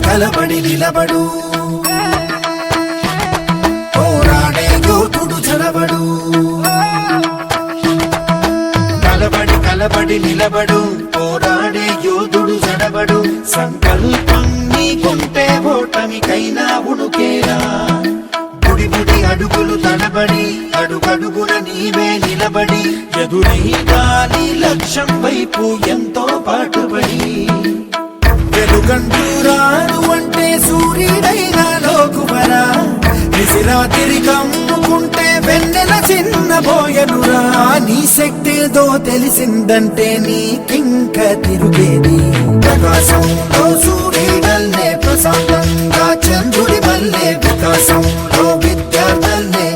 కలబడి నిలబడు పోరాడే యోధుడు చలబడు. కలబడి నిలబడు పోరాడే యోధుడు చడబడు. సంకల్పం నీకుంటే ఓటమికైనా ఉడుకేరా. బుడి అడుగులు తడబడి అడుగడుగున నీవే నిలబడి ఎదురైదాని లక్ష్యం వైపు ఎంతో పాటుపడి. వెలుగంటూరాను అంటే సూర్యుడైనా లోకువరా. నిసిరాతిరి కమ్ముకుంటే వెన్నెల చిన్నబోయనురా. నీ శక్తితో తెలిసిందంటే నీకింక తిరుగేది. ప్రకాశంలో సూర్యుడల్లే ప్రశాంతంగా చంద్రుడి వల్లే వికాసంలో విద్యార్థుల్నే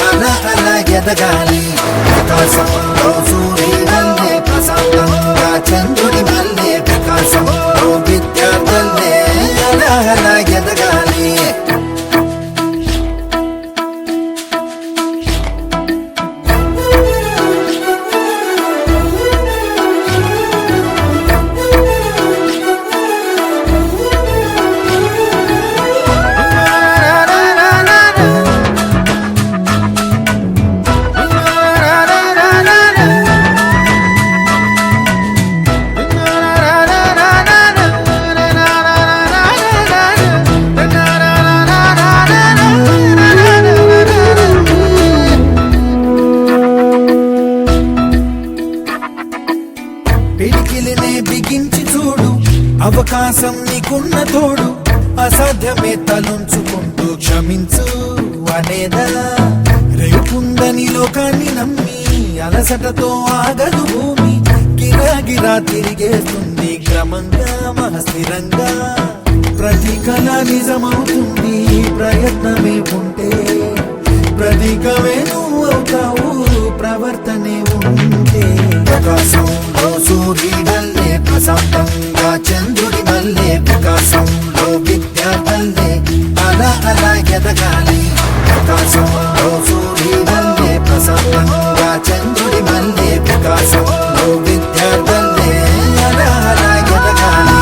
అలా ఎదగాలి. ప్రకాశంలో సూర్యుడల్లే ప్రశాంతంగా చంద్రుడి వల్లే వికాసంలో విద్యార్థుల్నే అలా ఎదగాలి. పిడికిలినే బిగించి చూడు, అవకాశం నీకున్న తోడు. అసాధ్యమే తలుంచుకుంటూ క్షమించు అనేదా. రేపుందని లోకాన్ని నమ్మి అలసటతో ఆగదు భూమి. గిరాగిరా తిరిగేస్తుంది క్రమంగా మహస్థిరంగా. ప్రతి కళ నిజమవుతుంది ప్రయత్నమే ఉంటే. ప్రతీకమే నువ్వు అవుతావు ప్రవర్తనే ఉంటే. ప్రకాశంలో సూర్యుడల్లే ప్రశాంతంగా చంద్రుడి వల్లే వికాసంలో విద్యార్థుల్నే అలా ఎదగాలి. ప్రకాశంలో సూర్యుడల్లే ప్రశాంతంగా చంద్రుడి వల్లే వికాసంలో విద్యార్థుల్నే అలా ఎదగాలి.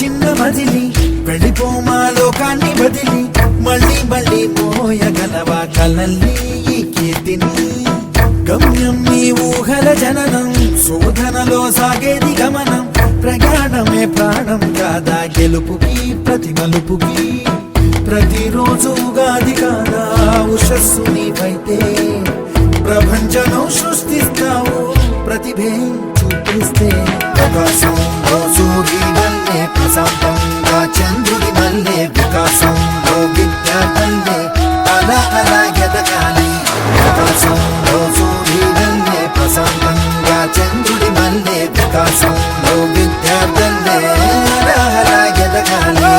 చిన్న మదిలి వెళ్ళిపోమా లోకాన్ని బదిలి. మళ్ళీ మోయగలవా కలల్ని ఈ కీర్తిని. గమ్యం నీ ఊహల జననం, శోధనలో సాగేది గమనం. ప్రయాణమే ప్రాణం కాదా గెలుపుకి ప్రతి మలుపుకి. ప్రతిరోజు ఉగాది కాదా ఉషస్సు నీవైతే. ప్రపంచం సృష్టిస్తావు ప్రతిభే చూపిస్తే. ప్రకాశంలో సూర్యుడల్లే ప్రశాంతంగా చంద్రుడి వల్లే వికాసంలో విద్యార్థుల్నే అలా ఎదగాలి. ప్రకాశంలో సూర్యుడల్లే ప్రశాంతంగా చంద్రుడి వల్లే వికాసంలో విద్యార్థుల్నే అలా ఎదగాలి.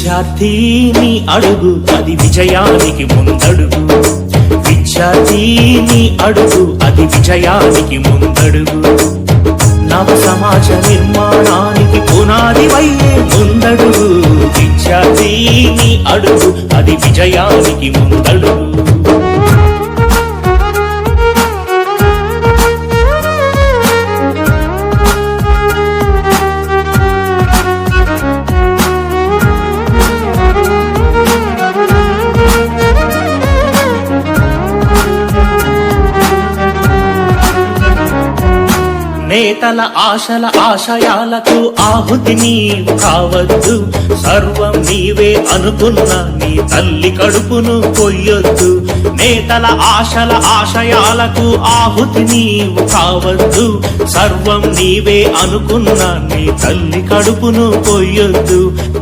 విద్యార్థి నీ అడుగు అది విజయానికి ముందడుగు, విద్యార్థి నీ అడుగు అది విజయానికి ముందడుగు, నవ సమాజ నిర్మాణానికి పునాది వయ్యే ముందడుగు, విద్యార్థి నీ అడుగు అది విజయానికి ముందడుగు. నేతల ఆశల ఆశయాలకు ఆహుతి నీవు కావద్దు, సర్వం నీవే అనుకున్న నీ తల్లి కడుపును కొయ్యొద్దు. నేతల ఆశల ఆశయాలకు ఆహుతి నీవు కావద్దు, సర్వం నీవే అనుకున్న నీ తల్లి కడుపును కొయ్యొద్దు.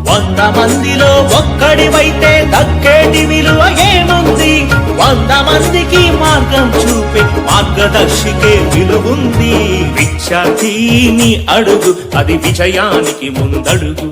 100 మందిలో ఒక్కడివైతే దక్కేటి విలువ ఏముంది, 100 మందికి మార్గం చూపే మార్గదర్శికే విలువుంది. విద్యార్థి నీ అడుగు అది విజయానికి ముందడుగు.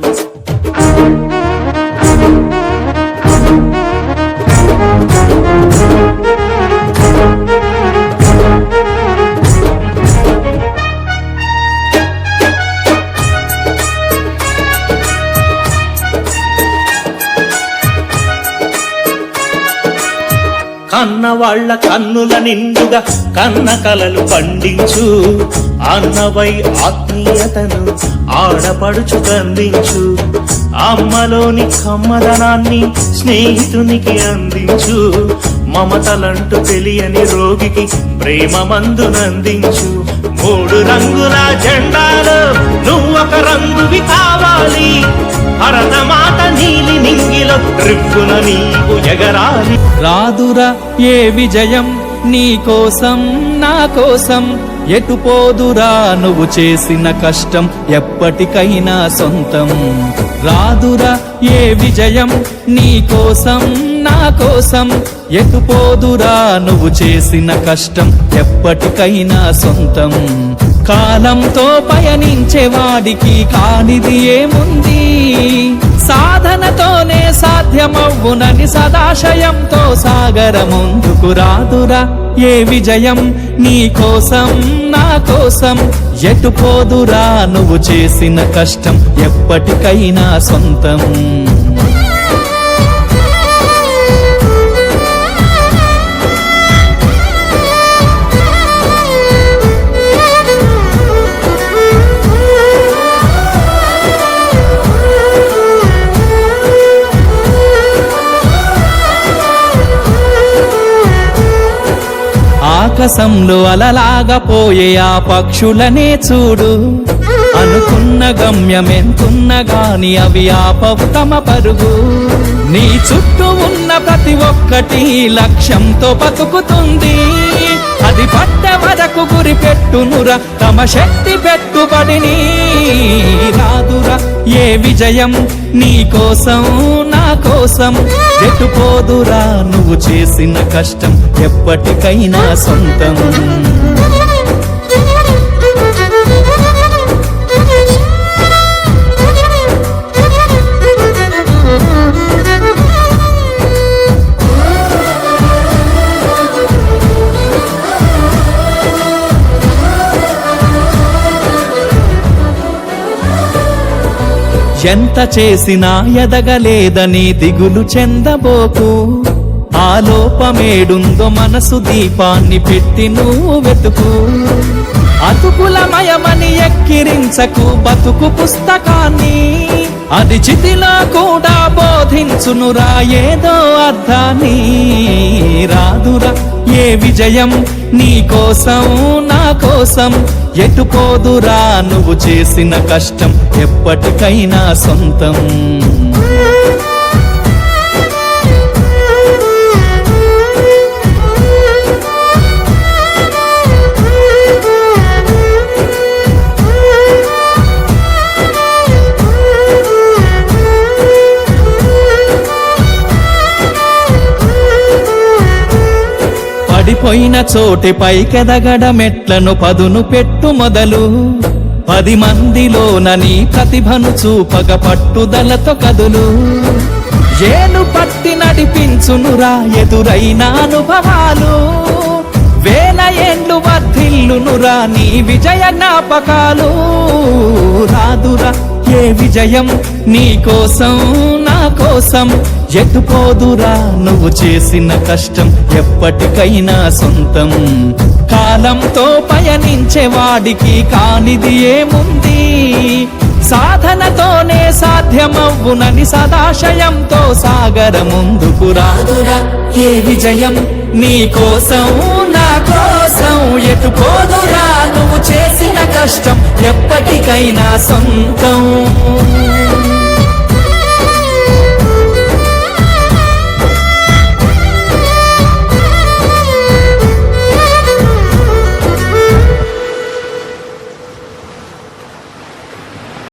కన్న వాళ్ళ కన్నుల నిండుగా కన్న కలలు పండించు, అన్నవై ఆత్మీయతను ఆడపడుచు కందించు, అమ్మలోని కమ్మదనాన్ని స్నేహితునికి అందించు, మమతలంటూ తెలియని రోగికి ప్రేమ మందునందించు. 3 రంగుల జెండాలో నువ్వొక రంగువి కావాలి, భరతమాత నీలి నింగిలో రిప్పున నీవు ఎగరాలి. రాదురా ఏ విజయం నీ కోసం నా కోసం, ఎటు పోదురా నువ్వు చేసిన కష్టం ఎప్పటికైనా సొంతం. రాదురా ఏ విజయం నీ కోసం నా కోసం, ఎటు పోదురా నువ్వు చేసిన కష్టం ఎప్పటికైనా సొంతం. కాలంతో పయనించే వాడికి కానిది ఏముంది, సాధనతోనే సాధ్యమవ్వునని సదాశయంతో సాగర ముందుకు. రాదురా ఏ విజయం నీ కోసం నా కోసం, ఎటు పోదురా నువ్వు చేసిన కష్టం ఎప్పటికైనా సొంతం. ఆకాశంలో అలలాగా పోయే ఆ పక్షులనే చూడు, అనుకున్న గమ్యమెంతున్న గాని అవి ఆపవు తమ పరుగు. నీ చుట్టూ ఉన్న ప్రతి ఒక్కటి లక్ష్యంతో బతుకుతుంది, అది పడ్డ వరకు గురి పెట్టునురా తమ శక్తి పెట్టుబడిని. రాదురా ఏ విజయం నీ కోసం నా కోసం, ఎటు పోదురా నువ్వు చేసిన కష్టం ఎప్పటికైనా సొంతం. ఎంత చేసినా ఎదగలేదని దిగులు చెందబోకు, ఆ లోపమేడుందో మనసు దీపాన్ని పెట్టి నువ్వు వెతుకు. అతుకులమయమని ఎక్కిరించకు బతుకు పుస్తకాన్ని, అది చితిలో కూడా బోధించునురా ఏదో అర్థాన్ని. రాదురా ఏ విజయం నీ కోసం నా కోసం, ఎటు పోదురా నువ్వు చేసిన కష్టం ఎప్పటికైనా సొంతం. పడిపోయిన చోటి పైకెదగడ మెట్లను పదును పెట్టు మొదలు, 10 మందిలోన నీ ప్రతిభను చూపగ పట్టుదలతో కదులు ఏను పట్టి నడిపించునురా ఎదురైన అనుభవాలు వేల ఏండ్లు వర్ధిల్లునురా నీ విజయ జ్ఞాపకాలు రాదురా ఏ విజయం నీ కోసం నా కోసం ఎటుపోదురా నువ్వు చేసిన కష్టం ఎప్పటికైనా సొంతం కాలంతో పయనించే వాడికి కానిది ఏముంది సాధనతోనే సాధ్యమవ్వునని సదాశయంతో సాగర ముందుకు రాదురా ఏ విజయం నీ కోసం నా కోసం ఎటుపోదురా నువ్వు చేసిన కష్టం ఎప్పటికైనా సొంతం